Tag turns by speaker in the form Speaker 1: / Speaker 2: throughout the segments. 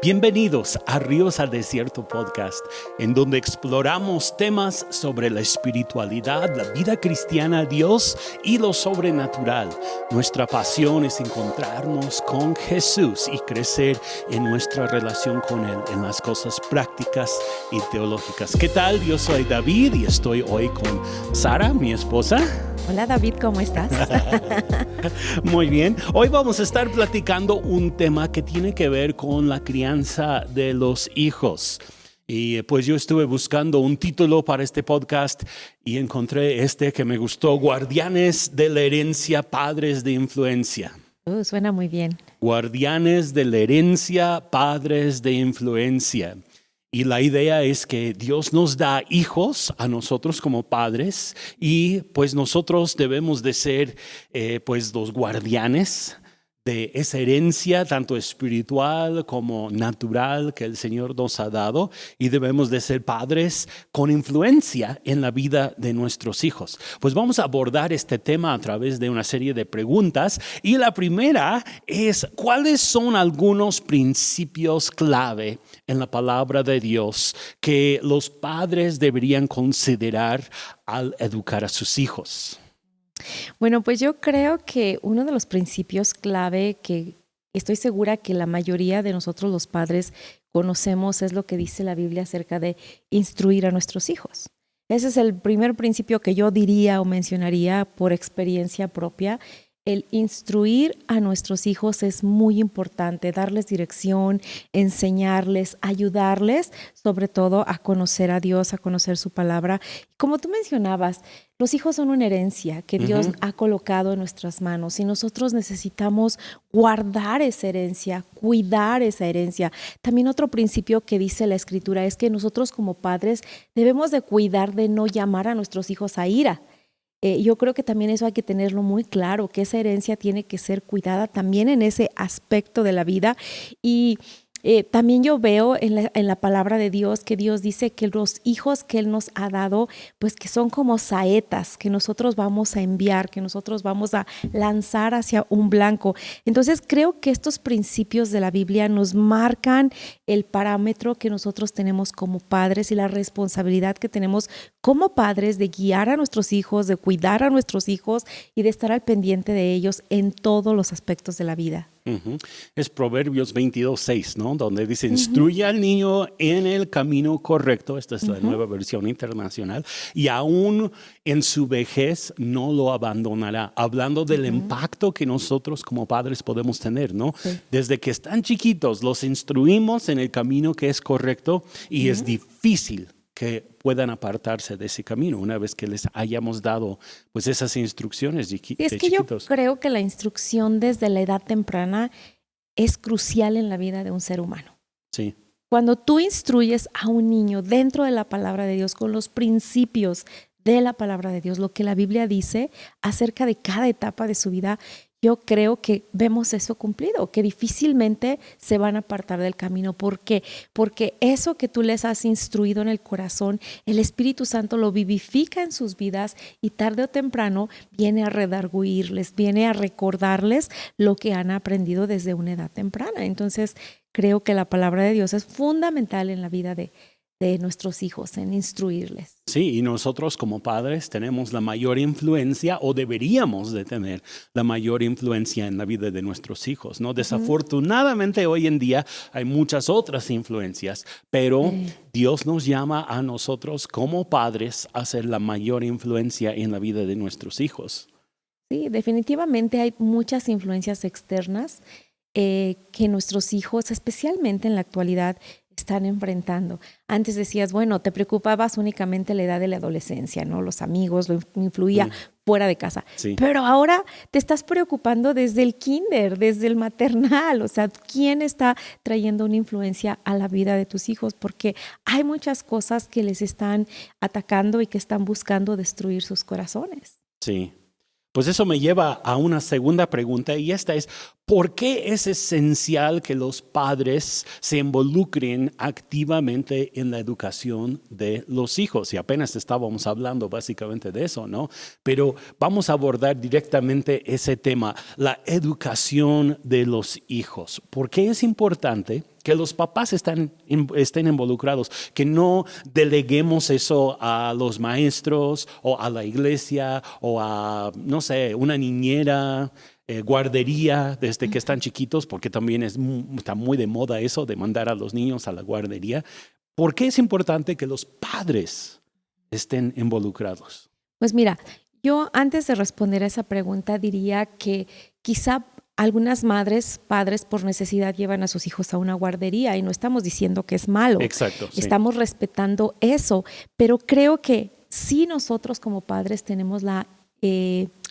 Speaker 1: Bienvenidos a Ríos al Desierto Podcast, en donde exploramos temas sobre la espiritualidad, la vida cristiana, Dios y lo sobrenatural. Nuestra pasión es encontrarnos con Jesús y crecer en nuestra relación con Él, en las cosas prácticas y teológicas. ¿Qué tal? Yo soy David y estoy hoy con Sara, mi esposa.
Speaker 2: Hola David, ¿cómo estás?
Speaker 1: Muy bien. Hoy vamos a estar platicando un tema que tiene que ver con la crianza de los hijos. Y pues yo estuve buscando un título para este podcast y encontré este que me gustó: Guardianes de la herencia, padres de influencia.
Speaker 2: Suena muy bien.
Speaker 1: Guardianes de la herencia, padres de influencia. Y la idea es que Dios nos da hijos a nosotros como padres y pues nosotros debemos de ser pues los guardianes de esa herencia, tanto espiritual como natural, que el Señor nos ha dado, y debemos de ser padres con influencia en la vida de nuestros hijos. Pues vamos a abordar este tema a través de una serie de preguntas, y la primera es: ¿cuáles son algunos principios clave en la palabra de Dios que los padres deberían considerar al educar a sus hijos?
Speaker 2: Bueno, pues yo creo que uno de los principios clave que estoy segura que la mayoría de nosotros los padres conocemos es lo que dice la Biblia acerca de instruir a nuestros hijos. Ese es el primer principio que yo diría o mencionaría por experiencia propia. El instruir a nuestros hijos es muy importante, darles dirección, enseñarles, ayudarles, sobre todo a conocer a Dios, a conocer su palabra. Como tú mencionabas, los hijos son una herencia que Dios ha colocado en nuestras manos y nosotros necesitamos guardar esa herencia, cuidar esa herencia. También otro principio que dice la Escritura es que nosotros como padres debemos de cuidar de no llamar a nuestros hijos a ira. Yo creo que también eso hay que tenerlo muy claro, que esa herencia tiene que ser cuidada también en ese aspecto de la vida. Y también yo veo en la palabra de Dios que Dios dice que los hijos que Él nos ha dado, pues que son como saetas que nosotros vamos a enviar, que nosotros vamos a lanzar hacia un blanco. Entonces creo que estos principios de la Biblia nos marcan el parámetro que nosotros tenemos como padres y la responsabilidad que tenemos como padres de guiar a nuestros hijos, de cuidar a nuestros hijos y de estar al pendiente de ellos en todos los aspectos de la vida.
Speaker 1: Es Proverbios 22:6, ¿no? Donde dice: instruye al niño en el camino correcto. Esta es la nueva versión internacional. Y aún en su vejez no lo abandonará. Hablando del impacto que nosotros como padres podemos tener, ¿no? Sí. Desde que están chiquitos los instruimos en el camino que es correcto y es difícil que puedan apartarse de ese camino una vez que les hayamos dado pues esas instrucciones de chiquitos.
Speaker 2: Es que yo creo que la instrucción desde la edad temprana es crucial en la vida de un ser humano.
Speaker 1: Sí. Cuando
Speaker 2: tú instruyes a un niño dentro de la palabra de Dios, con los principios de la palabra de Dios, lo que la Biblia dice acerca de cada etapa de su vida, yo creo que vemos eso cumplido, que difícilmente se van a apartar del camino. ¿Por qué? Porque eso que tú les has instruido en el corazón, el Espíritu Santo lo vivifica en sus vidas y tarde o temprano viene a redarguirles, viene a recordarles lo que han aprendido desde una edad temprana. Entonces, creo que la palabra de Dios es fundamental en la vida de nuestros hijos, en instruirles.
Speaker 1: Sí, y nosotros como padres tenemos la mayor influencia, o deberíamos de tener la mayor influencia en la vida de nuestros hijos, ¿no? Desafortunadamente hoy en día hay muchas otras influencias, pero Dios nos llama a nosotros como padres a ser la mayor influencia en la vida de nuestros hijos.
Speaker 2: Sí, definitivamente hay muchas influencias externas que nuestros hijos, especialmente en la actualidad, están enfrentando. Antes decías, bueno, te preocupabas únicamente la edad de la adolescencia, ¿no? Los amigos, lo influía fuera de casa. Sí. Pero ahora te estás preocupando desde el kinder, desde el maternal. O sea, ¿quién está trayendo una influencia a la vida de tus hijos? Porque hay muchas cosas que les están atacando y que están buscando destruir sus corazones.
Speaker 1: Sí. Pues eso me lleva a una segunda pregunta, y esta es: ¿por qué es esencial que los padres se involucren activamente en la educación de los hijos? Y apenas estábamos hablando básicamente de eso, ¿no? Pero vamos a abordar directamente ese tema, la educación de los hijos. ¿Por qué es importante que los papás estén involucrados, que no deleguemos eso a los maestros o a la iglesia o a, no sé, una niñera, guardería desde que están chiquitos, porque también está muy de moda eso de mandar a los niños a la guardería. ¿Por qué es importante que los padres estén involucrados?
Speaker 2: Pues mira, yo antes de responder a esa pregunta diría que quizá algunas madres, padres por necesidad llevan a sus hijos a una guardería y no estamos diciendo que es malo.
Speaker 1: Exacto. Sí.
Speaker 2: Estamos respetando eso, pero creo que sí nosotros como padres tenemos la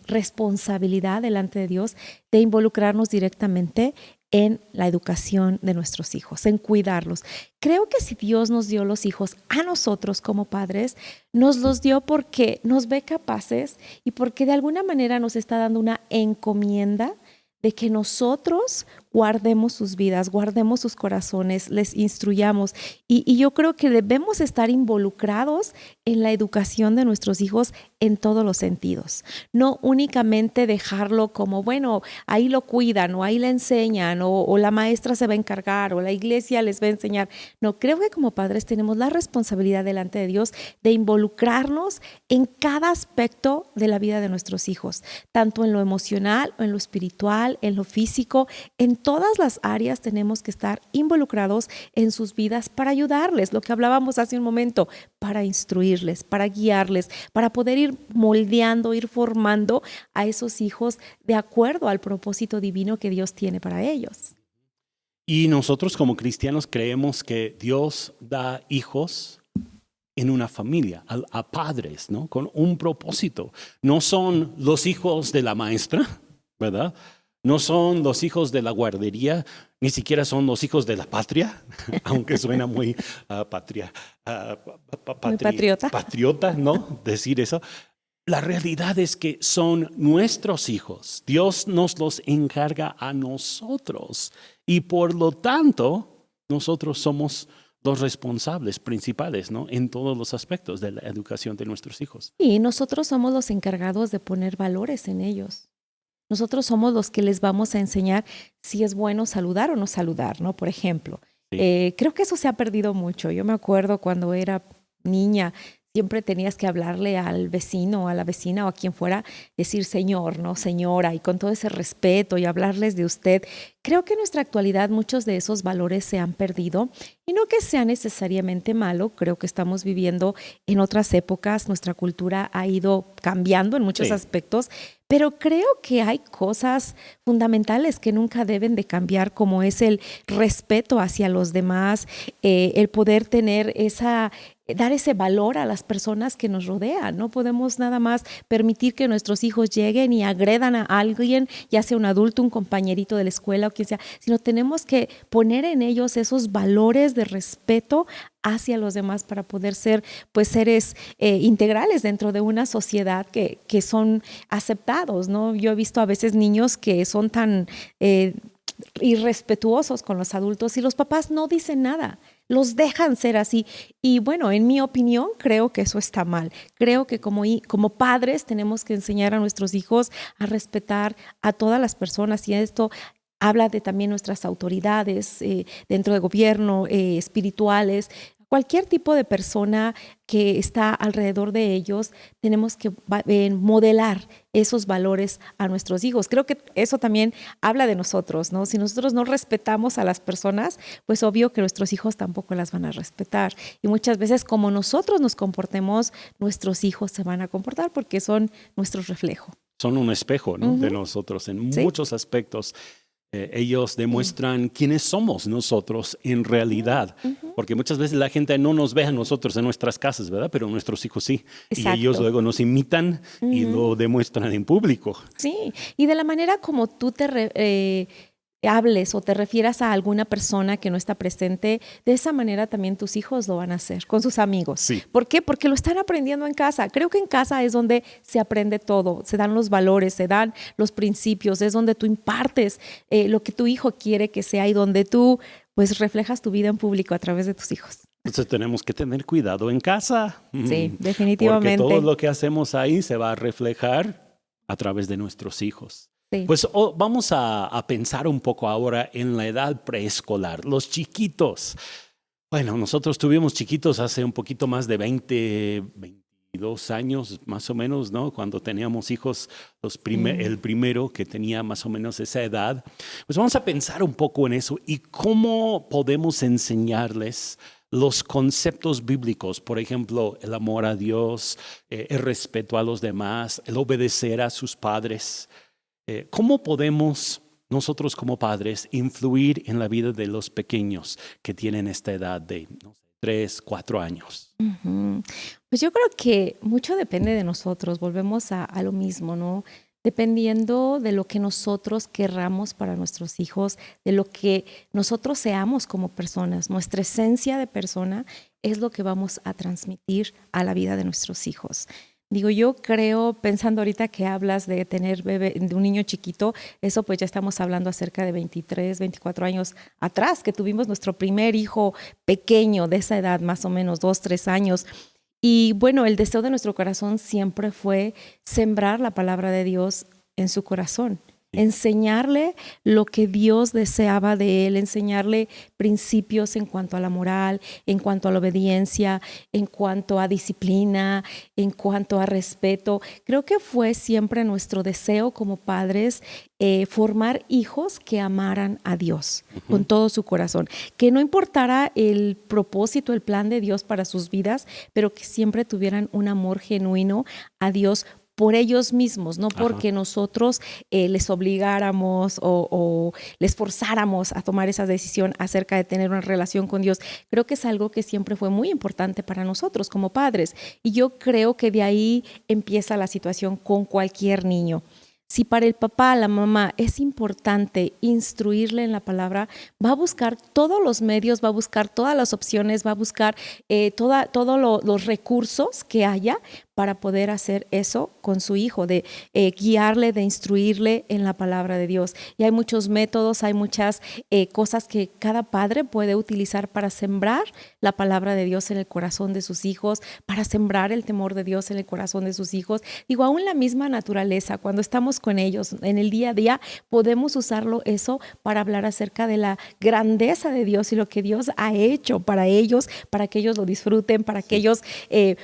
Speaker 2: responsabilidad delante de Dios de involucrarnos directamente en la educación de nuestros hijos, en cuidarlos. Creo que si Dios nos dio los hijos a nosotros como padres, nos los dio porque nos ve capaces y porque de alguna manera nos está dando una encomienda de que nosotros guardemos sus vidas, guardemos sus corazones, les instruyamos. Y yo creo que debemos estar involucrados en la educación de nuestros hijos en todos los sentidos. No únicamente dejarlo como, bueno, ahí lo cuidan o ahí le enseñan o la maestra se va a encargar o la iglesia les va a enseñar. No, creo que como padres tenemos la responsabilidad delante de Dios de involucrarnos en cada aspecto de la vida de nuestros hijos, tanto en lo emocional o en lo espiritual, en lo físico, en todas las áreas tenemos que estar involucrados en sus vidas para ayudarles, lo que hablábamos hace un momento, para instruirles, para guiarles, para poder ir moldeando, ir formando a esos hijos de acuerdo al propósito divino que Dios tiene para ellos.
Speaker 1: Y nosotros como cristianos creemos que Dios da hijos en una familia, a padres, ¿no? Con un propósito. No son los hijos de la maestra, ¿verdad? No son los hijos de la guardería, ni siquiera son los hijos de la patria, aunque suena muy patriota, ¿no? Decir eso. La realidad es que son nuestros hijos. Dios nos los encarga a nosotros y por lo tanto nosotros somos los responsables principales, ¿no? En todos los aspectos de la educación de nuestros hijos.
Speaker 2: Y nosotros somos los encargados de poner valores en ellos. Nosotros somos los que les vamos a enseñar si es bueno saludar o no saludar, ¿no? Por ejemplo, sí. Creo que eso se ha perdido mucho. Yo me acuerdo cuando era niña, siempre tenías que hablarle al vecino, a la vecina o a quien fuera, decir señor, ¿no? Señora, y con todo ese respeto y hablarles de usted. Creo que en nuestra actualidad muchos de esos valores se han perdido y no que sea necesariamente malo, creo que estamos viviendo en otras épocas, nuestra cultura ha ido cambiando en muchos aspectos, pero creo que hay cosas fundamentales que nunca deben de cambiar, como es el respeto hacia los demás, el poder tener dar ese valor a las personas que nos rodean. No podemos nada más permitir que nuestros hijos lleguen y agredan a alguien, ya sea un adulto, un compañerito de la escuela o quien sea, sino tenemos que poner en ellos esos valores de respeto hacia los demás para poder ser pues seres integrales dentro de una sociedad que son aceptados, ¿no? Yo he visto a veces niños que son tan irrespetuosos con los adultos y los papás no dicen nada, los dejan ser así. Y bueno, en mi opinión, creo que eso está mal. Creo que como padres tenemos que enseñar a nuestros hijos a respetar a todas las personas y esto habla de también nuestras autoridades dentro del gobierno, espirituales. Cualquier tipo de persona que está alrededor de ellos, tenemos que modelar esos valores a nuestros hijos. Creo que eso también habla de nosotros, ¿no? Si nosotros no respetamos a las personas, pues obvio que nuestros hijos tampoco las van a respetar. Y muchas veces como nosotros nos comportemos, nuestros hijos se van a comportar porque son nuestro reflejo.
Speaker 1: Son un espejo, ¿no? De nosotros en muchos aspectos. Ellos demuestran quiénes somos nosotros en realidad, porque muchas veces la gente no nos ve a nosotros en nuestras casas, ¿verdad? Pero nuestros hijos sí. Exacto. Y ellos luego nos imitan y lo demuestran en público.
Speaker 2: Sí, y de la manera como tú hables o te refieras a alguna persona que no está presente, de esa manera también tus hijos lo van a hacer con sus amigos.
Speaker 1: Sí.
Speaker 2: ¿Por qué? Porque lo están aprendiendo en casa. Creo que en casa es donde se aprende todo, se dan los valores, se dan los principios, es donde tú impartes lo que tu hijo quiere que sea y donde tú pues reflejas tu vida en público a través de tus hijos.
Speaker 1: Entonces tenemos que tener cuidado en casa.
Speaker 2: Sí, definitivamente.
Speaker 1: Porque todo lo que hacemos ahí se va a reflejar a través de nuestros hijos.
Speaker 2: Sí.
Speaker 1: Pues vamos a pensar un poco ahora en la edad preescolar, los chiquitos. Bueno, nosotros tuvimos chiquitos hace un poquito más de 22 años, más o menos, ¿no? Cuando teníamos hijos, el primero que tenía más o menos esa edad. Pues vamos a pensar un poco en eso y cómo podemos enseñarles los conceptos bíblicos, por ejemplo, el amor a Dios, el respeto a los demás, el obedecer a sus padres. ¿Cómo podemos nosotros como padres influir en la vida de los pequeños que tienen esta edad de, no sé, 3, 4 años?
Speaker 2: Ujú. Pues yo creo que mucho depende de nosotros, volvemos a lo mismo, ¿no? Dependiendo de lo que nosotros querramos para nuestros hijos, de lo que nosotros seamos como personas, nuestra esencia de persona es lo que vamos a transmitir a la vida de nuestros hijos. Digo, yo creo, pensando ahorita que hablas de tener bebé, de un niño chiquito, eso pues ya estamos hablando acerca de 23, 24 años atrás, que tuvimos nuestro primer hijo pequeño de esa edad, más o menos 2, 3 años. Y bueno, el deseo de nuestro corazón siempre fue sembrar la palabra de Dios en su corazón, enseñarle lo que Dios deseaba de él, enseñarle principios en cuanto a la moral, en cuanto a la obediencia, en cuanto a disciplina, en cuanto a respeto. Creo que fue siempre nuestro deseo como padres formar hijos que amaran a Dios con todo su corazón, que no importara el propósito, el plan de Dios para sus vidas, pero que siempre tuvieran un amor genuino a Dios por ellos mismos, no porque nosotros les obligáramos o les forzáramos a tomar esa decisión acerca de tener una relación con Dios. Creo que es algo que siempre fue muy importante para nosotros como padres. Y yo creo que de ahí empieza la situación con cualquier niño. Si para el papá, la mamá es importante instruirle en la palabra, va a buscar todos los medios, va a buscar todas las opciones, va a buscar todos los recursos que haya para poder hacer eso con su hijo, de guiarle, de instruirle en la palabra de Dios. Y hay muchos métodos, hay muchas cosas que cada padre puede utilizar para sembrar la palabra de Dios en el corazón de sus hijos, para sembrar el temor de Dios en el corazón de sus hijos. Digo, aún la misma naturaleza, cuando estamos con ellos en el día a día, podemos usarlo eso para hablar acerca de la grandeza de Dios y lo que Dios ha hecho para ellos, para que ellos lo disfruten, para que ellos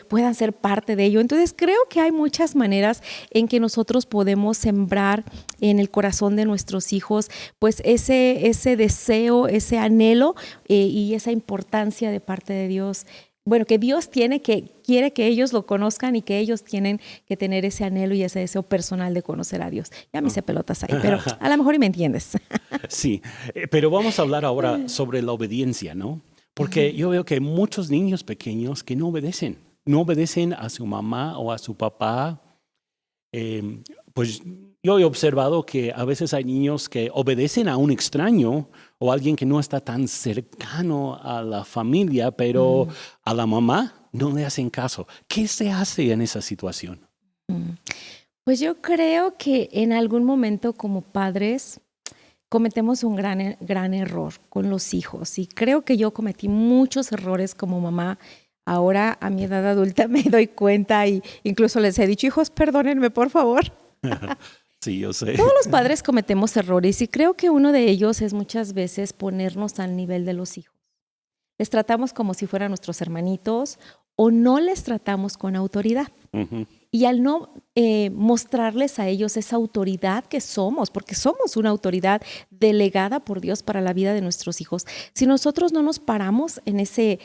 Speaker 2: puedan ser parte de ello. Entonces creo que hay muchas maneras en que nosotros podemos sembrar en el corazón de nuestros hijos pues ese deseo, ese anhelo y esa importancia de parte de Dios. Bueno, que Dios quiere que ellos lo conozcan y que ellos tienen que tener ese anhelo y ese deseo personal de conocer a Dios. Ya me hice pelotas ahí, pero a lo mejor y me entiendes.
Speaker 1: Sí, pero vamos a hablar ahora sobre la obediencia, ¿no? Porque yo veo que hay muchos niños pequeños que no obedecen a su mamá o a su papá. Pues yo he observado que a veces hay niños que obedecen a un extraño o a alguien que no está tan cercano a la familia, pero a la mamá no le hacen caso. ¿Qué se hace en esa situación?
Speaker 2: Pues yo creo que en algún momento como padres cometemos un gran error con los hijos y creo que yo cometí muchos errores como mamá. Ahora a mi edad adulta me doy cuenta y incluso les he dicho, hijos, perdónenme por favor.
Speaker 1: Sí, yo sé.
Speaker 2: Todos los padres cometemos errores y creo que uno de ellos es muchas veces ponernos al nivel de los hijos. Les tratamos como si fueran nuestros hermanitos o no les tratamos con autoridad. Y al no mostrarles a ellos esa autoridad que somos, porque somos una autoridad delegada por Dios para la vida de nuestros hijos, si nosotros no nos paramos en ese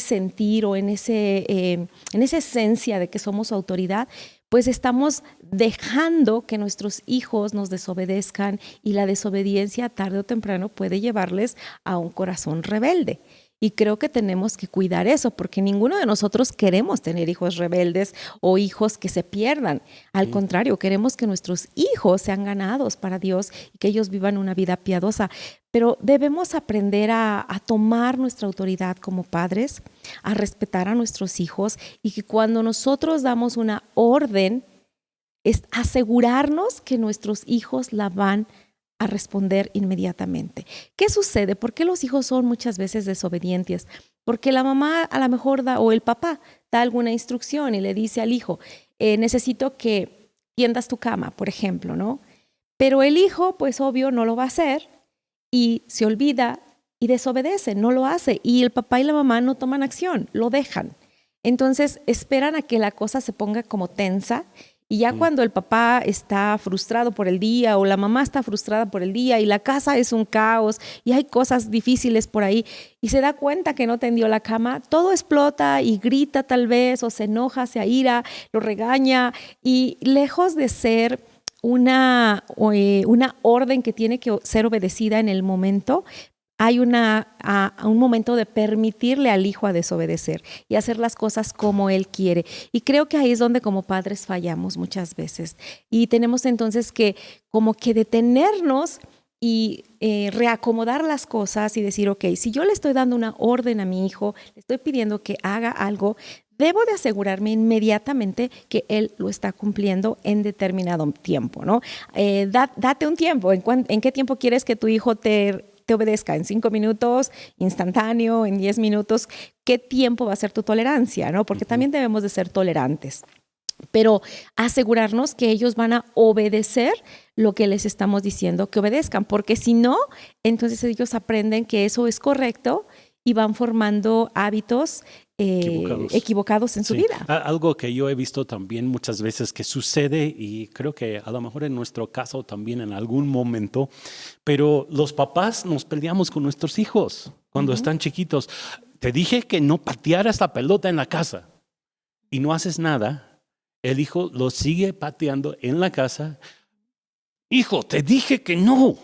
Speaker 2: sentir o en esa esencia de que somos autoridad, pues estamos dejando que nuestros hijos nos desobedezcan y la desobediencia tarde o temprano puede llevarles a un corazón rebelde. Y creo que tenemos que cuidar eso, porque ninguno de nosotros queremos tener hijos rebeldes o hijos que se pierdan. Al contrario, queremos que nuestros hijos sean ganados para Dios y que ellos vivan una vida piadosa. Pero debemos aprender a tomar nuestra autoridad como padres, a respetar a nuestros hijos y que cuando nosotros damos una orden, es asegurarnos que nuestros hijos la van a responder inmediatamente. ¿Qué sucede? ¿Por qué los hijos son muchas veces desobedientes? Porque la mamá a lo mejor o el papá da alguna instrucción y le dice al hijo, necesito que tiendas tu cama, por ejemplo, ¿no? Pero el hijo, pues obvio, no lo va a hacer y se olvida y desobedece, no lo hace. Y el papá y la mamá no toman acción, lo dejan. Entonces esperan a que la cosa se ponga como tensa y ya cuando el papá está frustrado por el día o la mamá está frustrada por el día y la casa es un caos y hay cosas difíciles por ahí y se da cuenta que no tendió la cama, todo explota y grita tal vez o se enoja, se aira, lo regaña y lejos de ser una orden que tiene que ser obedecida en el momento, hay un momento de permitirle al hijo a desobedecer y hacer las cosas como él quiere. Y creo que ahí es donde como padres fallamos muchas veces. Y tenemos entonces que como que detenernos y reacomodar las cosas y decir, ok, si yo le estoy dando una orden a mi hijo, le estoy pidiendo que haga algo, debo de asegurarme inmediatamente que él lo está cumpliendo en determinado tiempo, ¿no? Date un tiempo. ¿En qué tiempo quieres que tu hijo te obedezca? ¿En 5 minutos, instantáneo, en 10 minutos? ¿Qué tiempo va a ser tu tolerancia, no? Porque también debemos de ser tolerantes. Pero asegurarnos que ellos van a obedecer lo que les estamos diciendo que obedezcan, porque si no, entonces ellos aprenden que eso es correcto y van formando hábitos equivocados en su vida.
Speaker 1: Algo que yo he visto también muchas veces que sucede, y creo que a lo mejor en nuestro caso también en algún momento, pero los papás nos peleamos con nuestros hijos cuando están chiquitos. Te dije que no patearas la pelota en la casa y no haces nada. El hijo lo sigue pateando en la casa. Hijo, te dije que no.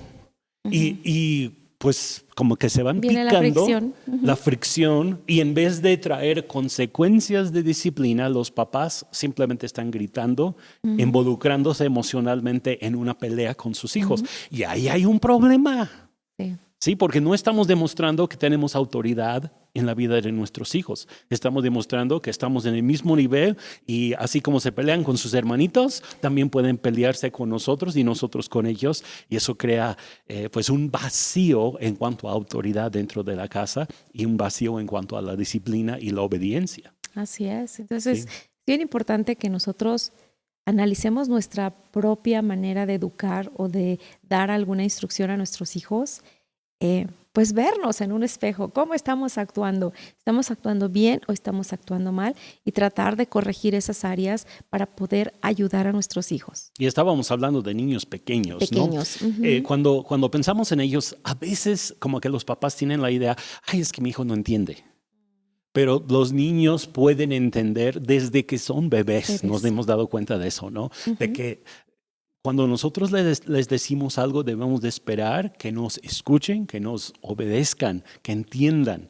Speaker 1: Y pues como que se van
Speaker 2: Viene
Speaker 1: picando
Speaker 2: la
Speaker 1: fricción y en vez de traer consecuencias de disciplina, los papás simplemente están gritando, involucrándose emocionalmente en una pelea con sus hijos. Y ahí hay un problema. Sí, porque no estamos demostrando que tenemos autoridad en la vida de nuestros hijos. Estamos demostrando que estamos en el mismo nivel y así como se pelean con sus hermanitos, también pueden pelearse con nosotros y nosotros con ellos. Y eso crea pues un vacío en cuanto a autoridad dentro de la casa y un vacío en cuanto a la disciplina y la obediencia.
Speaker 2: Así es. Entonces, es bien importante que nosotros analicemos nuestra propia manera de educar o de dar alguna instrucción a nuestros hijos. Pues vernos en un espejo, ¿cómo estamos actuando? ¿Estamos actuando bien o estamos actuando mal? Y tratar de corregir esas áreas para poder ayudar a nuestros hijos.
Speaker 1: Y estábamos hablando de niños pequeños, ¿no? Cuando pensamos en ellos, a veces como que los papás tienen la idea, ay, es que mi hijo no entiende. Pero los niños pueden entender desde que son bebés. Nos hemos dado cuenta de eso, ¿no? De que cuando nosotros les decimos algo, debemos de esperar que nos escuchen, que nos obedezcan, que entiendan.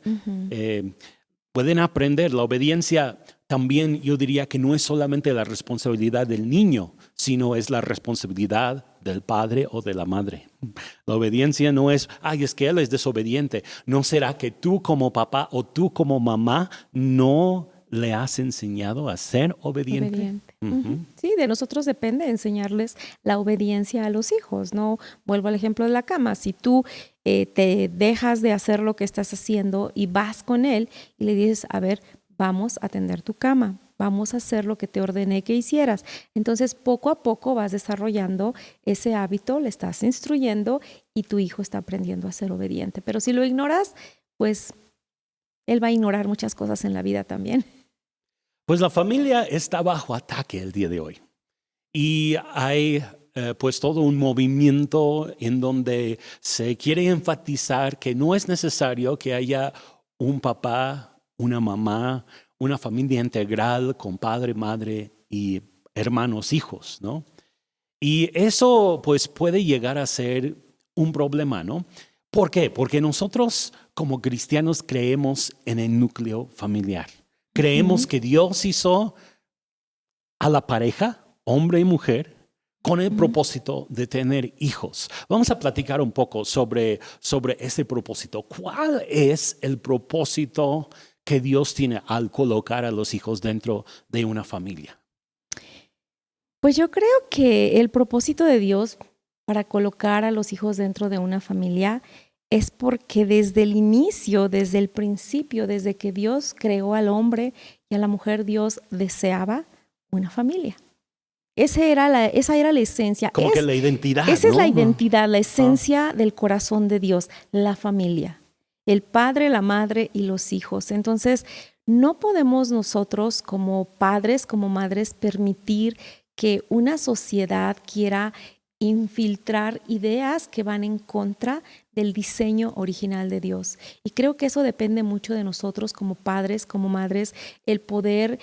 Speaker 1: Pueden aprender. La obediencia también yo diría que no es solamente la responsabilidad del niño, sino es la responsabilidad del padre o de la madre. La obediencia no es, ay, es que él es desobediente. ¿No será que tú como papá o tú como mamá no le has enseñado a ser obediente?
Speaker 2: Sí, de nosotros depende enseñarles la obediencia a los hijos, ¿no? Vuelvo al ejemplo de la cama. Si tú te dejas de hacer lo que estás haciendo y vas con él y le dices, a ver, vamos a tender tu cama, vamos a hacer lo que te ordené que hicieras. Entonces, poco a poco vas desarrollando ese hábito, le estás instruyendo y tu hijo está aprendiendo a ser obediente. Pero si lo ignoras, pues él va a ignorar muchas cosas en la vida también.
Speaker 1: Pues la familia está bajo ataque el día de hoy y hay pues todo un movimiento en donde se quiere enfatizar que no es necesario que haya un papá, una mamá, una familia integral con padre, madre y hermanos, hijos, ¿no? Y eso pues puede llegar a ser un problema, ¿no? ¿Por qué? Porque nosotros como cristianos creemos en el núcleo familiar. Creemos que Dios hizo a la pareja, hombre y mujer, con el propósito de tener hijos. Vamos a platicar un poco sobre ese propósito. ¿Cuál es el propósito que Dios tiene al colocar a los hijos dentro de una familia?
Speaker 2: Pues yo creo que el propósito de Dios para colocar a los hijos dentro de una familia es porque desde el inicio, desde el principio, desde que Dios creó al hombre y a la mujer, Dios deseaba una familia. Esa era la esencia.
Speaker 1: Como que la identidad,
Speaker 2: Esa es
Speaker 1: ¿no?
Speaker 2: la identidad, la esencia del corazón de Dios, la familia, el padre, la madre y los hijos. Entonces, no podemos nosotros como padres, como madres, permitir que una sociedad quiera infiltrar ideas que van en contra del diseño original de Dios. Y creo que eso depende mucho de nosotros como padres, como madres, el poder,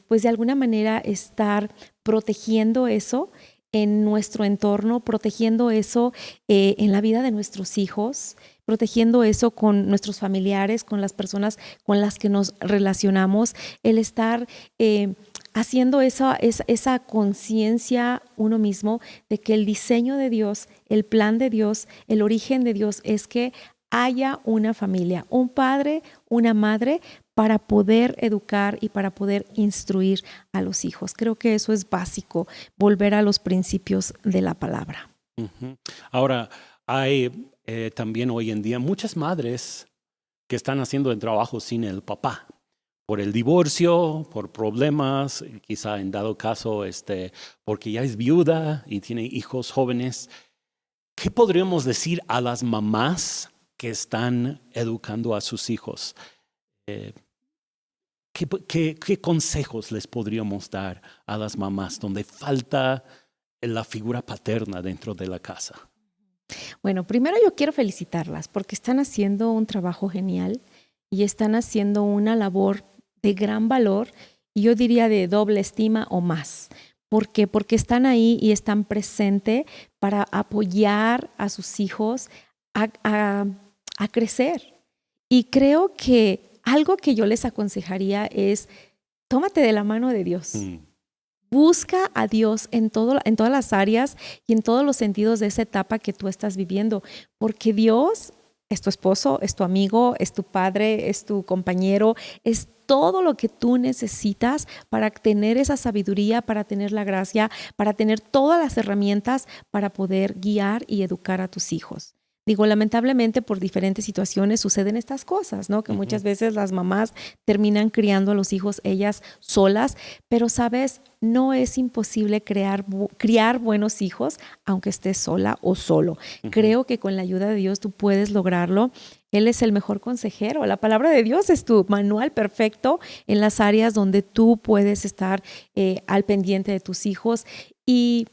Speaker 2: pues de alguna manera estar protegiendo eso en nuestro entorno, protegiendo eso en la vida de nuestros hijos, protegiendo eso con nuestros familiares, con las personas con las que nos relacionamos, el estar haciendo esa conciencia uno mismo de que el diseño de Dios, el plan de Dios, el origen de Dios es que haya una familia, un padre, una madre, para poder educar y para poder instruir a los hijos. Creo que eso es básico, volver a los principios de la palabra.
Speaker 1: Uh-huh. Ahora, hay también hoy en día muchas madres que están haciendo el trabajo sin el papá, por el divorcio, por problemas, quizá en dado caso porque ya es viuda y tiene hijos jóvenes. ¿Qué podríamos decir a las mamás que están educando a sus hijos? ¿Qué consejos les podríamos dar a las mamás donde falta la figura paterna dentro de la casa?
Speaker 2: Bueno, primero yo quiero felicitarlas porque están haciendo un trabajo genial y están haciendo una labor de gran valor y yo diría de doble estima o más. ¿Por qué? Porque están ahí y están presentes para apoyar a sus hijos a crecer. Y creo que algo que yo les aconsejaría es, tómate de la mano de Dios. Busca a Dios en todas las áreas y en todos los sentidos de esa etapa que tú estás viviendo, porque Dios es tu esposo, es tu amigo, es tu padre, es tu compañero, es todo lo que tú necesitas para tener esa sabiduría, para tener la gracia, para tener todas las herramientas para poder guiar y educar a tus hijos. Digo, lamentablemente por diferentes situaciones suceden estas cosas, ¿no? Que muchas veces las mamás terminan criando a los hijos ellas solas, pero sabes, no es imposible criar buenos hijos aunque estés sola o solo. Creo que con la ayuda de Dios tú puedes lograrlo. Él es el mejor consejero. La palabra de Dios es tu manual perfecto en las áreas donde tú puedes estar al pendiente de tus hijos y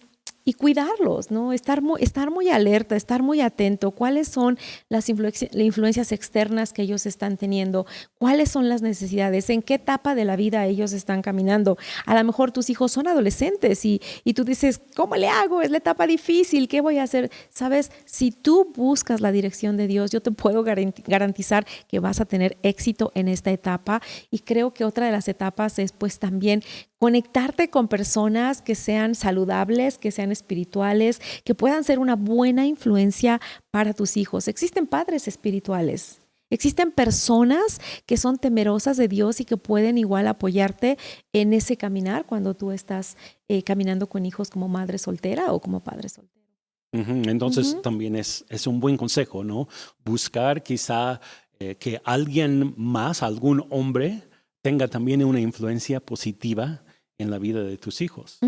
Speaker 2: cuidarlos, ¿no? Estar muy alerta, estar muy atento. ¿Cuáles son las influencias externas que ellos están teniendo? ¿Cuáles son las necesidades? ¿En qué etapa de la vida ellos están caminando? A lo mejor tus hijos son adolescentes y tú dices, ¿cómo le hago? Es la etapa difícil, ¿qué voy a hacer? Sabes, si tú buscas la dirección de Dios, yo te puedo garantizar que vas a tener éxito en esta etapa. Y creo que otra de las etapas es pues también conectarte con personas que sean saludables, que sean espirituales, que puedan ser una buena influencia para tus hijos. Existen padres espirituales, existen personas que son temerosas de Dios y que pueden igual apoyarte en ese caminar cuando tú estás caminando con hijos como madre soltera o como padre soltero.
Speaker 1: Entonces también es un buen consejo, ¿no? Buscar quizá que alguien más, algún hombre, tenga también una influencia positiva en la vida de tus hijos.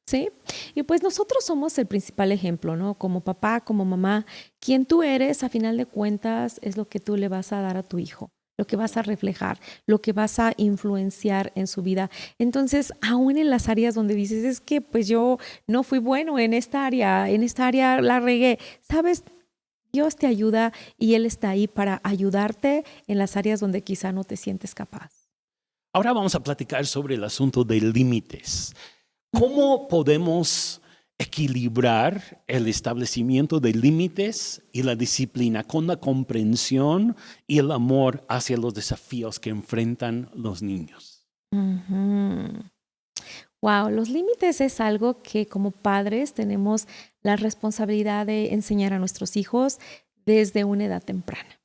Speaker 2: Sí, y pues nosotros somos el principal ejemplo, ¿no? Como papá, como mamá, quien tú eres, a final de cuentas, es lo que tú le vas a dar a tu hijo, lo que vas a reflejar, lo que vas a influenciar en su vida. Entonces, aún en las áreas donde dices, es que pues yo no fui bueno en esta área la regué, ¿sabes? Dios te ayuda y Él está ahí para ayudarte en las áreas donde quizá no te sientes capaz.
Speaker 1: Ahora vamos a platicar sobre el asunto de límites. ¿Cómo podemos equilibrar el establecimiento de límites y la disciplina con la comprensión y el amor hacia los desafíos que enfrentan los niños?
Speaker 2: Wow, los límites es algo que como padres tenemos la responsabilidad de enseñar a nuestros hijos desde una edad temprana.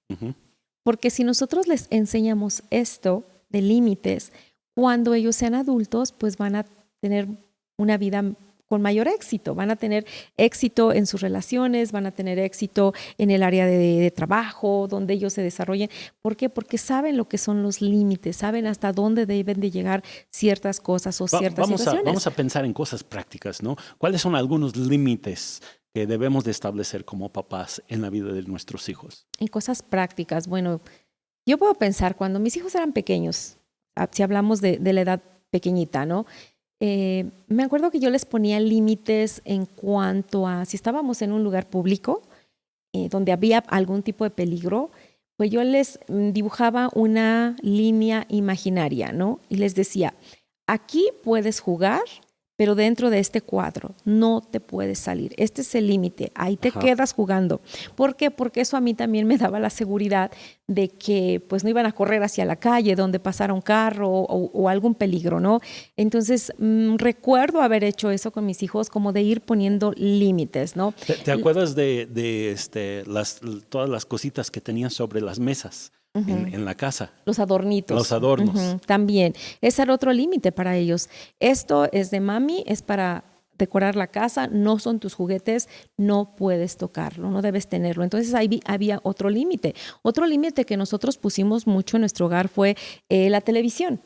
Speaker 2: Porque si nosotros les enseñamos esto de límites, cuando ellos sean adultos, pues van a tener una vida con mayor éxito, van a tener éxito en sus relaciones, van a tener éxito en el área de trabajo, donde ellos se desarrollen. ¿Por qué? Porque saben lo que son los límites, saben hasta dónde deben de llegar ciertas cosas o ciertas situaciones.
Speaker 1: Vamos a pensar en cosas prácticas, ¿no? ¿Cuáles son algunos límites que debemos de establecer como papás en la vida de nuestros hijos?
Speaker 2: En cosas prácticas, bueno, yo puedo pensar cuando mis hijos eran pequeños, si hablamos de la edad pequeñita, ¿no? Me acuerdo que yo les ponía límites en cuanto a si estábamos en un lugar público donde había algún tipo de peligro, pues yo les dibujaba una línea imaginaria, ¿no? Y les decía, aquí puedes jugar, pero dentro de este cuadro no te puedes salir. Este es el límite, ahí te quedas jugando. ¿Por qué? Porque eso a mí también me daba la seguridad de que pues no iban a correr hacia la calle donde pasara un carro o algún peligro, ¿no? Entonces recuerdo haber hecho eso con mis hijos, como de ir poniendo límites, ¿no?
Speaker 1: ¿Te acuerdas de todas las cositas que tenías sobre las mesas? En la casa.
Speaker 2: Los adornitos.
Speaker 1: Los adornos.
Speaker 2: También. Ese era otro límite para ellos. Esto es de mami, es para decorar la casa, no son tus juguetes, no puedes tocarlo, no debes tenerlo. Entonces ahí había otro límite. Otro límite que nosotros pusimos mucho en nuestro hogar fue la televisión.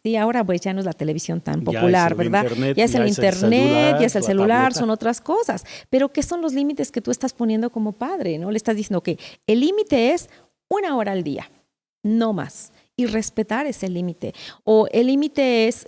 Speaker 2: Sí, ahora pues ya no es la televisión tan popular, ¿verdad? Ya es el internet, ya es el celular, son otras cosas. Pero ¿qué son los límites que tú estás poniendo como padre? ¿No? Le estás diciendo que el límite es 1 hora al día, no más. Y respetar ese límite. O el límite es,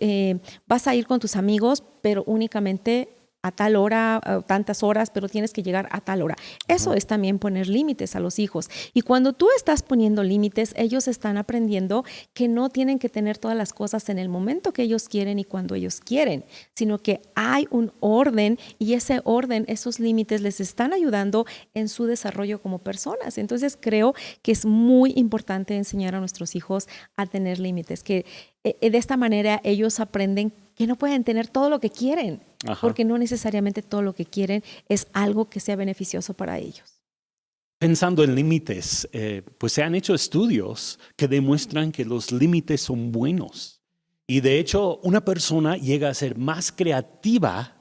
Speaker 2: vas a ir con tus amigos, pero únicamente a tal hora, tantas horas, pero tienes que llegar a tal hora. Eso es también poner límites a los hijos. Y cuando tú estás poniendo límites, ellos están aprendiendo que no tienen que tener todas las cosas en el momento que ellos quieren y cuando ellos quieren, sino que hay un orden y ese orden, esos límites les están ayudando en su desarrollo como personas. Entonces creo que es muy importante enseñar a nuestros hijos a tener límites, que de esta manera ellos aprenden que no pueden tener todo lo que quieren, porque no necesariamente todo lo que quieren es algo que sea beneficioso para ellos.
Speaker 1: Pensando en límites, pues se han hecho estudios que demuestran que los límites son buenos. Y de hecho, una persona llega a ser más creativa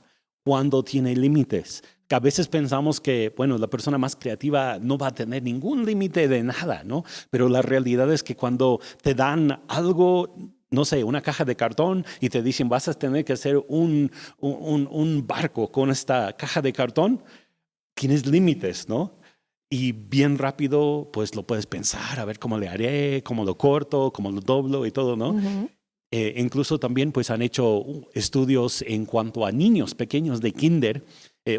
Speaker 1: cuando tiene límites. Que a veces pensamos que, bueno, la persona más creativa no va a tener ningún límite de nada, ¿no? Pero la realidad es que cuando te dan algo, no sé, una caja de cartón y te dicen vas a tener que hacer un barco con esta caja de cartón, tienes límites, ¿no? Y bien rápido, pues lo puedes pensar, a ver cómo le haré, cómo lo corto, cómo lo doblo y todo, ¿no? Incluso también pues han hecho estudios en cuanto a niños pequeños de kinder.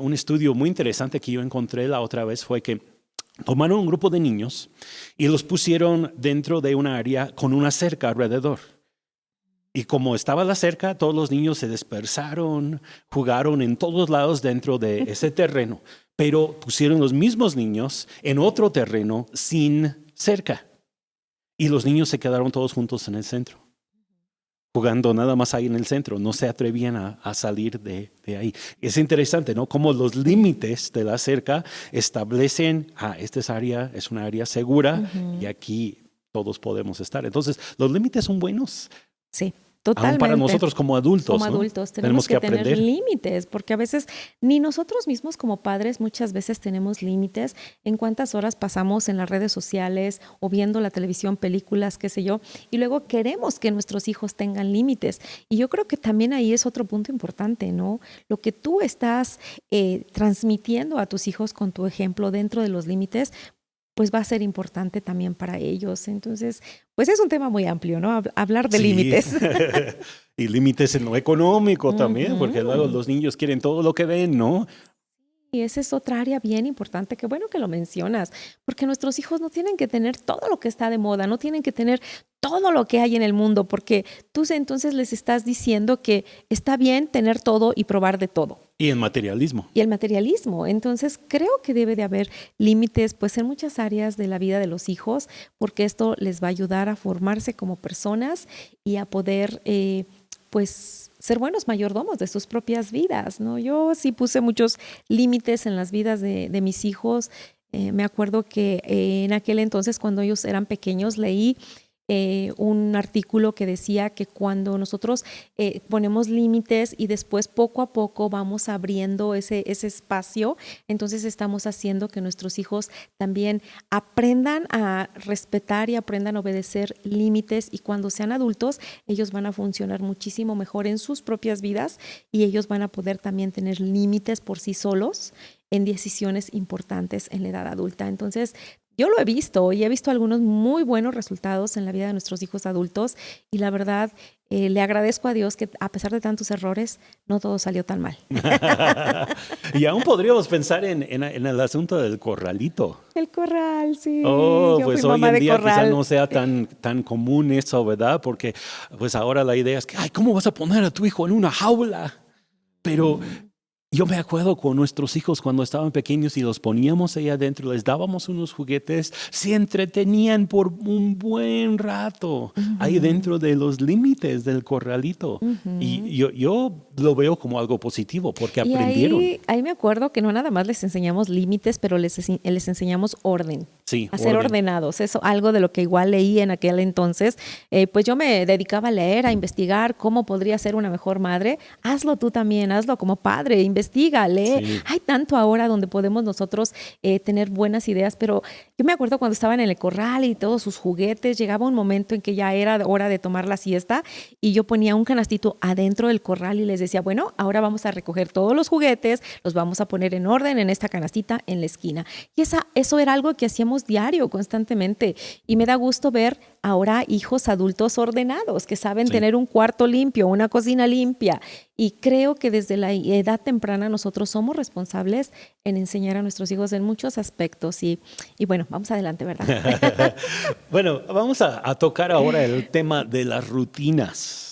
Speaker 1: Un estudio muy interesante que yo encontré la otra vez fue que tomaron un grupo de niños y los pusieron dentro de un área con una cerca alrededor. Y como estaba la cerca, todos los niños se dispersaron, jugaron en todos lados dentro de ese terreno, pero pusieron los mismos niños en otro terreno sin cerca. Y los niños se quedaron todos juntos en el centro, jugando nada más ahí en el centro. No se atrevían a salir de ahí. Es interesante, ¿no? Cómo los límites de la cerca establecen, esta es una área segura y aquí todos podemos estar. Entonces, los límites son buenos.
Speaker 2: Sí. Totalmente.
Speaker 1: Aún para nosotros como adultos.
Speaker 2: Como adultos tenemos que aprender. Tener límites, porque a veces ni nosotros mismos como padres muchas veces tenemos límites en cuántas horas pasamos en las redes sociales o viendo la televisión, películas, qué sé yo, y luego queremos que nuestros hijos tengan límites. Y yo creo que también ahí es otro punto importante, ¿no? Lo que tú estás transmitiendo a tus hijos con tu ejemplo dentro de los límites, pues va a ser importante también para ellos. Entonces, pues es un tema muy amplio, ¿no? Hablar de límites.
Speaker 1: Y límites en lo económico también, porque luego los niños quieren todo lo que ven, ¿no?
Speaker 2: Y esa es otra área bien importante, qué bueno que lo mencionas, porque nuestros hijos no tienen que tener todo lo que está de moda, no tienen que tener todo lo que hay en el mundo, porque tú entonces les estás diciendo que está bien tener todo y probar de todo.
Speaker 1: Y el materialismo.
Speaker 2: Y el materialismo. Entonces, creo que debe de haber límites pues en muchas áreas de la vida de los hijos, porque esto les va a ayudar a formarse como personas y a poder pues ser buenos mayordomos de sus propias vidas, ¿no? Yo sí puse muchos límites en las vidas de mis hijos. Me acuerdo que en aquel entonces, cuando ellos eran pequeños, leí un artículo que decía que cuando nosotros ponemos límites y después poco a poco vamos abriendo ese espacio, entonces estamos haciendo que nuestros hijos también aprendan a respetar y aprendan a obedecer límites, y cuando sean adultos ellos van a funcionar muchísimo mejor en sus propias vidas y ellos van a poder también tener límites por sí solos en decisiones importantes en la edad adulta. Entonces, yo lo he visto y he visto algunos muy buenos resultados en la vida de nuestros hijos adultos, y la verdad le agradezco a Dios que a pesar de tantos errores, no todo salió tan mal.
Speaker 1: Y aún podríamos pensar en el asunto del corralito.
Speaker 2: El corral, sí.
Speaker 1: Oh,
Speaker 2: Yo
Speaker 1: pues
Speaker 2: fui
Speaker 1: hoy
Speaker 2: mamá
Speaker 1: en
Speaker 2: de
Speaker 1: día quizás
Speaker 2: corral.
Speaker 1: no sea tan común eso, ¿verdad? Porque pues ahora la idea es que, ay, ¿cómo vas a poner a tu hijo en una jaula? Pero yo me acuerdo con nuestros hijos cuando estaban pequeños y los poníamos ahí adentro, les dábamos unos juguetes, se entretenían por un buen rato ahí dentro de los límites del corralito. Y yo lo veo como algo positivo porque
Speaker 2: Y
Speaker 1: aprendieron.
Speaker 2: ahí me acuerdo que no nada más les enseñamos límites, pero les enseñamos orden.
Speaker 1: Sí,
Speaker 2: A ser ordenados. Eso, algo de lo que igual leí en aquel entonces. Pues yo me dedicaba a leer, a investigar cómo podría ser una mejor madre. Hazlo tú también, hazlo como padre, investiga, lee.
Speaker 1: Sí.
Speaker 2: Hay tanto ahora donde podemos nosotros tener buenas ideas, pero yo me acuerdo cuando estaban en el corral y todos sus juguetes, llegaba un momento en que ya era hora de tomar la siesta y yo ponía un canastito adentro del corral y les decía, bueno, ahora vamos a recoger todos los juguetes, los vamos a poner en orden en esta canastita en la esquina. Y eso era algo que hacíamos diario, constantemente. Y me da gusto ver ahora hijos adultos ordenados, que saben tener un cuarto limpio, una cocina limpia. Y creo que desde la edad temprana nosotros somos responsables en enseñar a nuestros hijos en muchos aspectos. Y bueno, vamos adelante, ¿verdad?
Speaker 1: Bueno, vamos a tocar ahora el tema de las rutinas.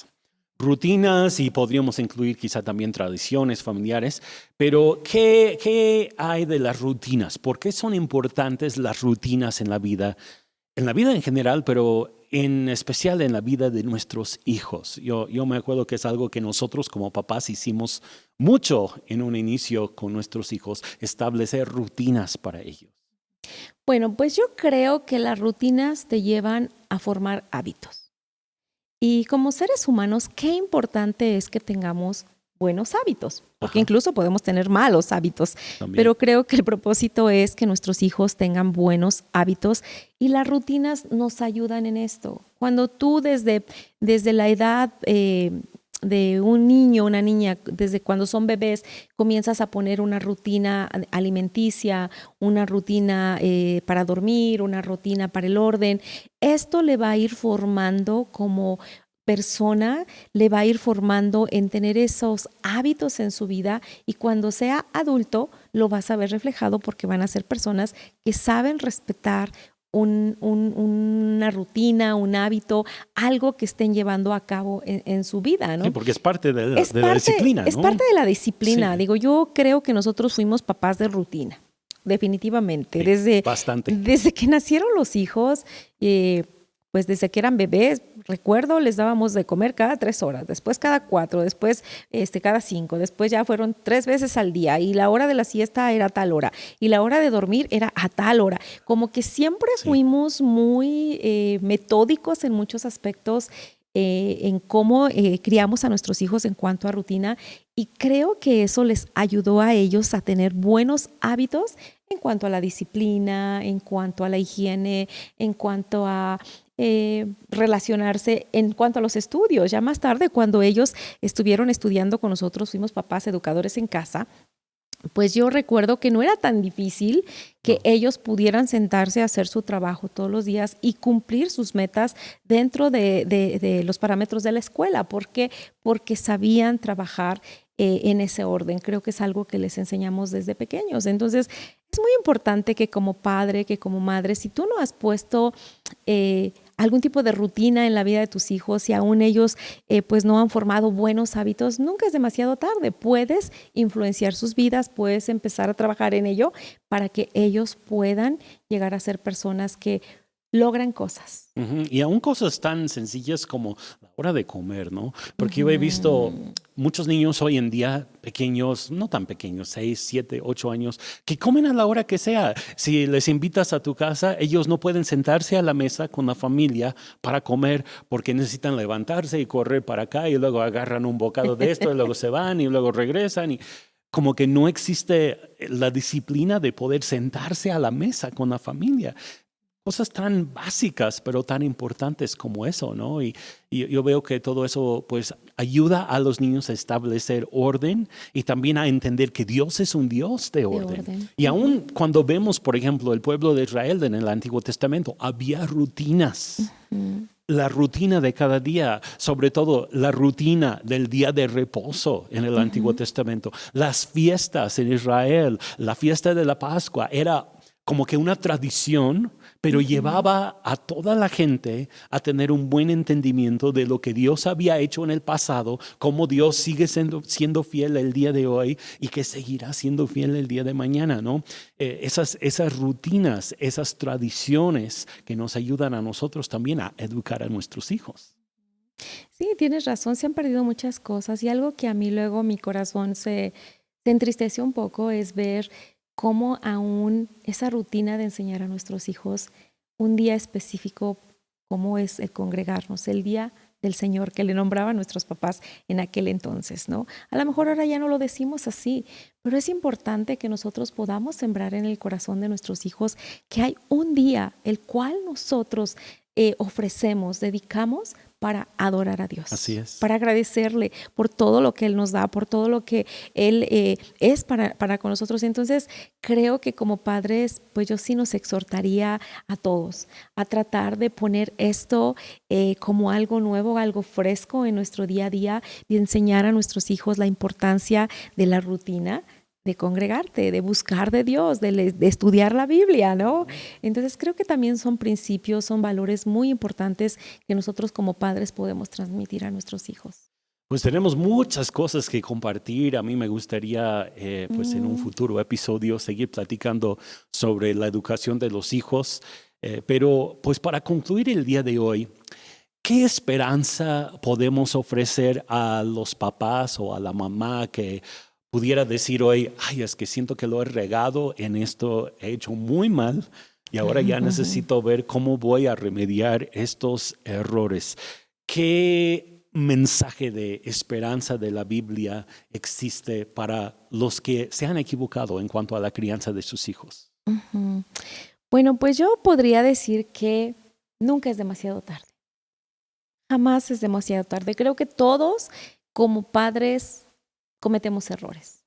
Speaker 1: Rutinas, y podríamos incluir quizá también tradiciones familiares, pero ¿qué hay de las rutinas? ¿Por qué son importantes las rutinas en la vida? En la vida en general, pero en especial en la vida de nuestros hijos. Yo me acuerdo que es algo que nosotros como papás hicimos mucho en un inicio con nuestros hijos, establecer rutinas para ellos.
Speaker 2: Bueno, pues yo creo que las rutinas te llevan a formar hábitos. Y como seres humanos, qué importante es que tengamos buenos hábitos, porque incluso podemos tener malos hábitos,
Speaker 1: También.
Speaker 2: pero creo que el propósito es que nuestros hijos tengan buenos hábitos y las rutinas nos ayudan en esto. Cuando tú desde la edad de un niño, una niña, desde cuando son bebés, comienzas a poner una rutina alimenticia, una rutina para dormir, una rutina para el orden, esto le va a ir formando como persona, le va a ir formando en tener esos hábitos en su vida, y cuando sea adulto lo vas a ver reflejado porque van a ser personas que saben respetar una rutina, un hábito, algo que estén llevando a cabo en su vida, ¿no?
Speaker 1: Sí, porque es parte de la disciplina, ¿no?
Speaker 2: Es parte de la disciplina.
Speaker 1: Sí.
Speaker 2: Digo, yo creo que nosotros fuimos papás de rutina, definitivamente.
Speaker 1: Sí, bastante.
Speaker 2: Desde que nacieron los hijos, pues desde que eran bebés, recuerdo, les dábamos de comer cada 3 horas, después cada 4, después cada 5, después ya fueron 3 veces al día, y la hora de la siesta era a tal hora, y la hora de dormir era a tal hora. Como que siempre fuimos muy metódicos en muchos aspectos en cómo criamos a nuestros hijos en cuanto a rutina, y creo que eso les ayudó a ellos a tener buenos hábitos en cuanto a la disciplina, en cuanto a la higiene, en cuanto a relacionarse, en cuanto a los estudios. Ya más tarde, cuando ellos estuvieron estudiando con nosotros, fuimos papás educadores en casa, pues yo recuerdo que no era tan difícil que ellos pudieran sentarse a hacer su trabajo todos los días y cumplir sus metas dentro de los parámetros de la escuela. ¿Por qué? Porque sabían trabajar en ese orden. Creo que es algo que les enseñamos desde pequeños. Entonces, es muy importante que como padre, que como madre, si tú no has puesto algún tipo de rutina en la vida de tus hijos y aún ellos pues no han formado buenos hábitos, nunca es demasiado tarde. Puedes influenciar sus vidas, puedes empezar a trabajar en ello para que ellos puedan llegar a ser personas que logran cosas.
Speaker 1: Y aún cosas tan sencillas como la hora de comer, ¿no? Porque yo he visto muchos niños hoy en día pequeños, no tan pequeños, 6, 7, 8 años, que comen a la hora que sea. Si les invitas a tu casa, ellos no pueden sentarse a la mesa con la familia para comer porque necesitan levantarse y correr para acá y luego agarran un bocado de esto y luego se van y luego regresan y como que no existe la disciplina de poder sentarse a la mesa con la familia. Cosas tan básicas, pero tan importantes como eso, ¿no? Y yo veo que todo eso, pues, ayuda a los niños a establecer orden y también a entender que Dios es un Dios de orden. Y aún cuando vemos, por ejemplo, el pueblo de Israel en el Antiguo Testamento, había rutinas. La rutina de cada día, sobre todo la rutina del día de reposo en el Antiguo Testamento. Las fiestas en Israel, la fiesta de la Pascua, era como que una tradición, pero llevaba a toda la gente a tener un buen entendimiento de lo que Dios había hecho en el pasado, cómo Dios sigue siendo fiel el día de hoy y que seguirá siendo fiel el día de mañana, ¿no? Esas rutinas, esas tradiciones que nos ayudan a nosotros también a educar a nuestros hijos.
Speaker 2: Sí, tienes razón, se han perdido muchas cosas y algo que a mí luego mi corazón se entristece un poco es ver cómo aún esa rutina de enseñar a nuestros hijos un día específico, como es el congregarnos, el día del Señor que le nombraban nuestros papás en aquel entonces, ¿no? A lo mejor ahora ya no lo decimos así, pero es importante que nosotros podamos sembrar en el corazón de nuestros hijos que hay un día el cual nosotros ofrecemos, dedicamos para adorar a Dios.
Speaker 1: Así es.
Speaker 2: Para agradecerle por todo lo que Él nos da, por todo lo que Él es para con nosotros. Entonces, creo que como padres, pues yo sí nos exhortaría a todos a tratar de poner esto como algo nuevo, algo fresco en nuestro día a día y enseñar a nuestros hijos la importancia de la rutina, de congregarte, de buscar de Dios, de estudiar la Biblia, ¿no? Entonces creo que también son principios, son valores muy importantes que nosotros como padres podemos transmitir a nuestros hijos.
Speaker 1: Pues tenemos muchas cosas que compartir. A mí me gustaría, pues en un futuro episodio, seguir platicando sobre la educación de los hijos. Pero pues para concluir el día de hoy, ¿qué esperanza podemos ofrecer a los papás o a la mamá que pudiera decir hoy, ay, es que siento que lo he regado en esto, he hecho muy mal y ahora ya necesito ver cómo voy a remediar estos errores? ¿Qué mensaje de esperanza de la Biblia existe para los que se han equivocado en cuanto a la crianza de sus hijos?
Speaker 2: Bueno, pues yo podría decir que nunca es demasiado tarde. Jamás es demasiado tarde. Creo que todos como padres cometemos errores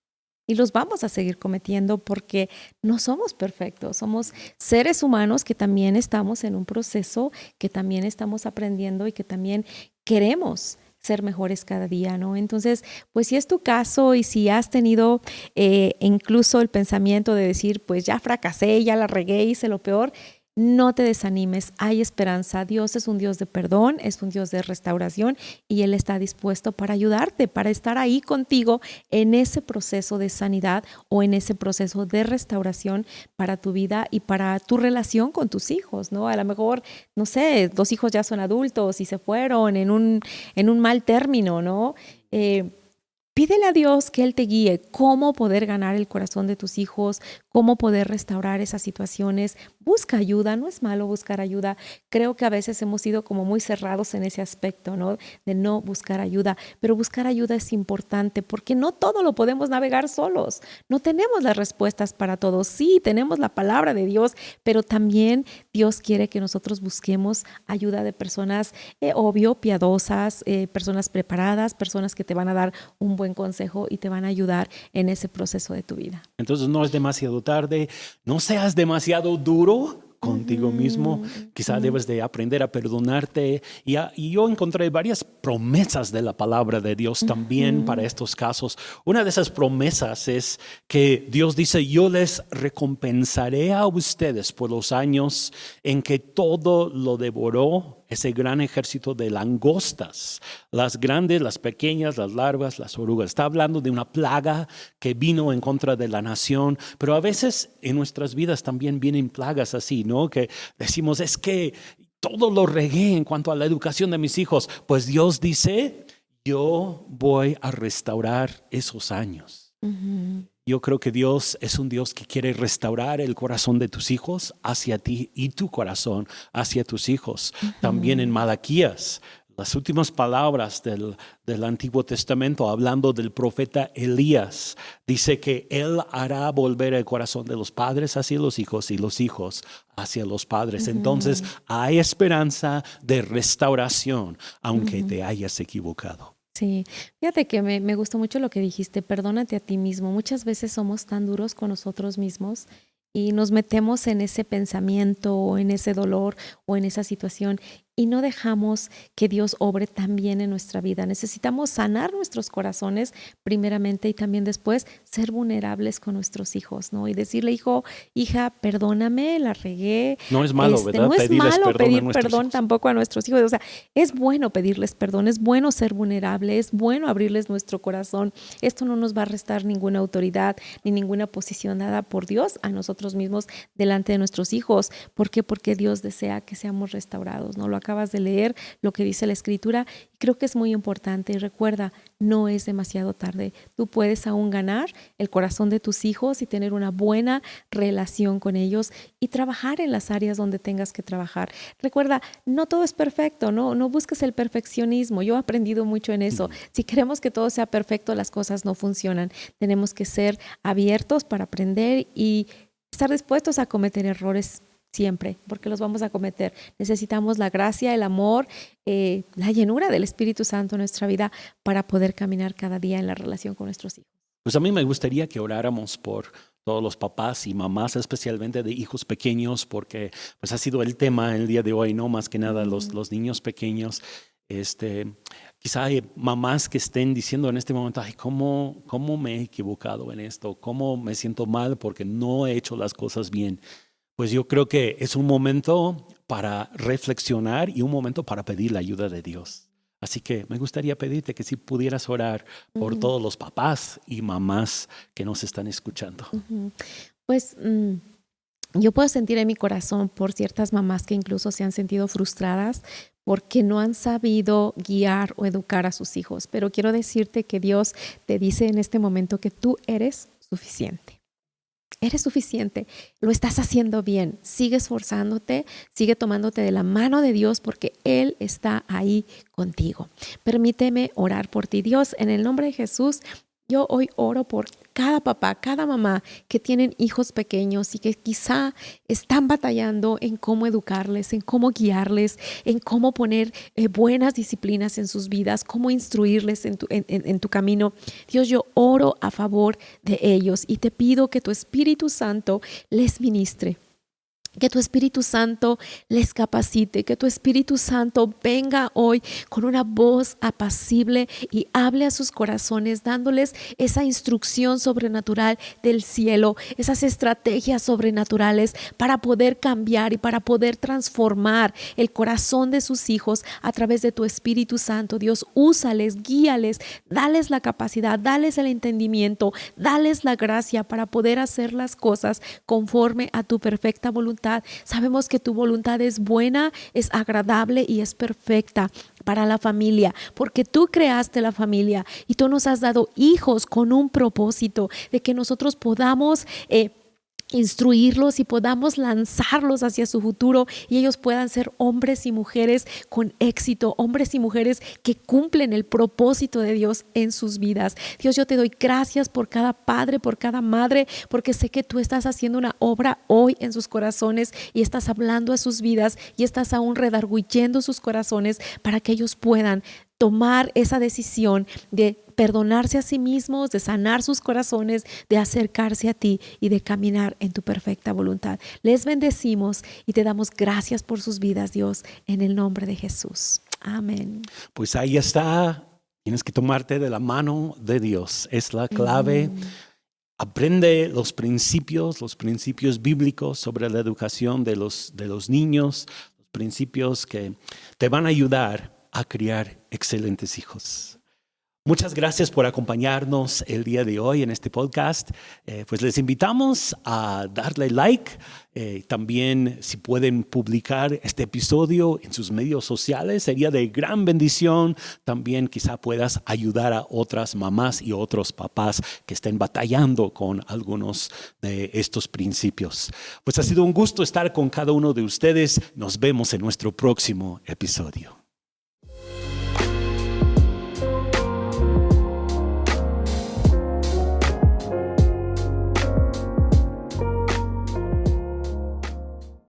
Speaker 2: y los vamos a seguir cometiendo porque no somos perfectos, somos seres humanos que también estamos en un proceso, que también estamos aprendiendo y que también queremos ser mejores cada día, ¿no? Entonces, pues si es tu caso y si has tenido incluso el pensamiento de decir, pues ya fracasé, ya la regué, hice lo peor, no te desanimes, hay esperanza. Dios es un Dios de perdón, es un Dios de restauración y Él está dispuesto para ayudarte, para estar ahí contigo en ese proceso de sanidad o en ese proceso de restauración para tu vida y para tu relación con tus hijos, ¿no? A lo mejor, no sé, 2 hijos ya son adultos y se fueron en un mal término, ¿no? Pídele a Dios que Él te guíe cómo poder ganar el corazón de tus hijos, cómo poder restaurar esas situaciones. Busca ayuda, no es malo buscar ayuda. Creo que a veces hemos sido como muy cerrados en ese aspecto, ¿no? De no buscar ayuda, pero buscar ayuda es importante porque no todo lo podemos navegar solos. No tenemos las respuestas para todo. Sí, tenemos la palabra de Dios, pero también Dios quiere que nosotros busquemos ayuda de personas, obvio, piadosas, personas preparadas, personas que te van a dar un buen consejo y te van a ayudar en ese proceso de tu vida.
Speaker 1: Entonces no es demasiado tarde, no seas demasiado duro contigo mismo, quizá debes de aprender a perdonarte y yo encontré varias promesas de la palabra de Dios también para estos casos. Una de esas promesas es que Dios dice, yo les recompensaré a ustedes por los años en que todo lo devoró ese gran ejército de langostas, las grandes, las pequeñas, las larvas, las orugas. Está hablando de una plaga que vino en contra de la nación, pero a veces en nuestras vidas también vienen plagas así, ¿no? Que decimos, es que todo lo regué en cuanto a la educación de mis hijos. Pues Dios dice, yo voy a restaurar esos años. Yo creo que Dios es un Dios que quiere restaurar el corazón de tus hijos hacia ti y tu corazón hacia tus hijos. También en Malaquías, las últimas palabras del Antiguo Testamento, hablando del profeta Elías, dice que Él hará volver el corazón de los padres hacia los hijos y los hijos hacia los padres. Entonces hay esperanza de restauración, aunque te hayas equivocado.
Speaker 2: Sí, fíjate que me gustó mucho lo que dijiste, perdónate a ti mismo. Muchas veces somos tan duros con nosotros mismos y nos metemos en ese pensamiento o en ese dolor o en esa situación y no dejamos que Dios obre también en nuestra vida. Necesitamos sanar nuestros corazones primeramente y también después ser vulnerables con nuestros hijos, ¿no? Y decirle, hijo, hija, perdóname, la regué.
Speaker 1: No es malo, ¿verdad?
Speaker 2: No es malo pedir perdón
Speaker 1: hijos.
Speaker 2: tampoco a nuestros hijos. O sea, es bueno pedirles perdón, es bueno ser vulnerable, es bueno abrirles nuestro corazón. Esto no nos va a restar ninguna autoridad ni ninguna posición dada por Dios a nosotros mismos delante de nuestros hijos. ¿Por qué? Porque Dios desea que seamos restaurados, ¿no? Lo acabas de leer, lo que dice la Escritura, y creo que es muy importante. Y recuerda, no es demasiado tarde. Tú puedes aún ganar el corazón de tus hijos y tener una buena relación con ellos y trabajar en las áreas donde tengas que trabajar. Recuerda, no todo es perfecto, no busques el perfeccionismo. Yo he aprendido mucho en eso. Si queremos que todo sea perfecto, las cosas no funcionan. Tenemos que ser abiertos para aprender y estar dispuestos a cometer errores siempre, porque los vamos a cometer. Necesitamos la gracia, el amor, la llenura del Espíritu Santo en nuestra vida para poder caminar cada día en la relación con nuestros hijos.
Speaker 1: Pues a mí me gustaría que oráramos por todos los papás y mamás, especialmente de hijos pequeños, porque pues ha sido el tema el día de hoy, ¿no? Más que nada los niños pequeños. Quizá hay mamás que estén diciendo en este momento, ay, ¿cómo me he equivocado en esto? ¿Cómo me siento mal porque no he hecho las cosas bien? Pues yo creo que es un momento para reflexionar y un momento para pedir la ayuda de Dios. Así que me gustaría pedirte que si pudieras orar por todos los papás y mamás que nos están escuchando.
Speaker 2: Pues yo puedo sentir en mi corazón por ciertas mamás que incluso se han sentido frustradas porque no han sabido guiar o educar a sus hijos. Pero quiero decirte que Dios te dice en este momento que tú eres suficiente. Eres suficiente, lo estás haciendo bien, sigue esforzándote, sigue tomándote de la mano de Dios porque Él está ahí contigo. Permíteme orar por ti, Dios, en el nombre de Jesús. Yo hoy oro por cada papá, cada mamá que tienen hijos pequeños y que quizá están batallando en cómo educarles, en cómo guiarles, en cómo poner buenas disciplinas en sus vidas, cómo instruirles en tu camino. Dios, yo oro a favor de ellos y te pido que tu Espíritu Santo les ministre. Que tu Espíritu Santo les capacite, que tu Espíritu Santo venga hoy con una voz apacible y hable a sus corazones, dándoles esa instrucción sobrenatural del cielo, esas estrategias sobrenaturales para poder cambiar y para poder transformar el corazón de sus hijos a través de tu Espíritu Santo. Dios, úsales, guíales, dales la capacidad, dales el entendimiento, dales la gracia para poder hacer las cosas conforme a tu perfecta voluntad. Sabemos que tu voluntad es buena, es agradable y es perfecta para la familia, porque tú creaste la familia y tú nos has dado hijos con un propósito de que nosotros podamos instruirlos y podamos lanzarlos hacia su futuro y ellos puedan ser hombres y mujeres con éxito, hombres y mujeres que cumplen el propósito de Dios en sus vidas. Dios, yo te doy gracias por cada padre, por cada madre, porque sé que tú estás haciendo una obra hoy en sus corazones y estás hablando a sus vidas y estás aún redarguyendo sus corazones para que ellos puedan tomar esa decisión de perdonarse a sí mismos, de sanar sus corazones, de acercarse a ti y de caminar en tu perfecta voluntad. Les bendecimos y te damos gracias por sus vidas, Dios, en el nombre de Jesús. Amén.
Speaker 1: Pues ahí está. Tienes que tomarte de la mano de Dios. Es la clave. Aprende los principios bíblicos sobre la educación de los niños, principios que te van a ayudar a criar excelentes hijos. Muchas gracias por acompañarnos el día de hoy en este podcast. Pues les invitamos a darle like. También si pueden publicar este episodio en sus medios sociales, sería de gran bendición. También quizá puedas ayudar a otras mamás y otros papás que estén batallando con algunos de estos principios. Pues ha sido un gusto estar con cada uno de ustedes. Nos vemos en nuestro próximo episodio.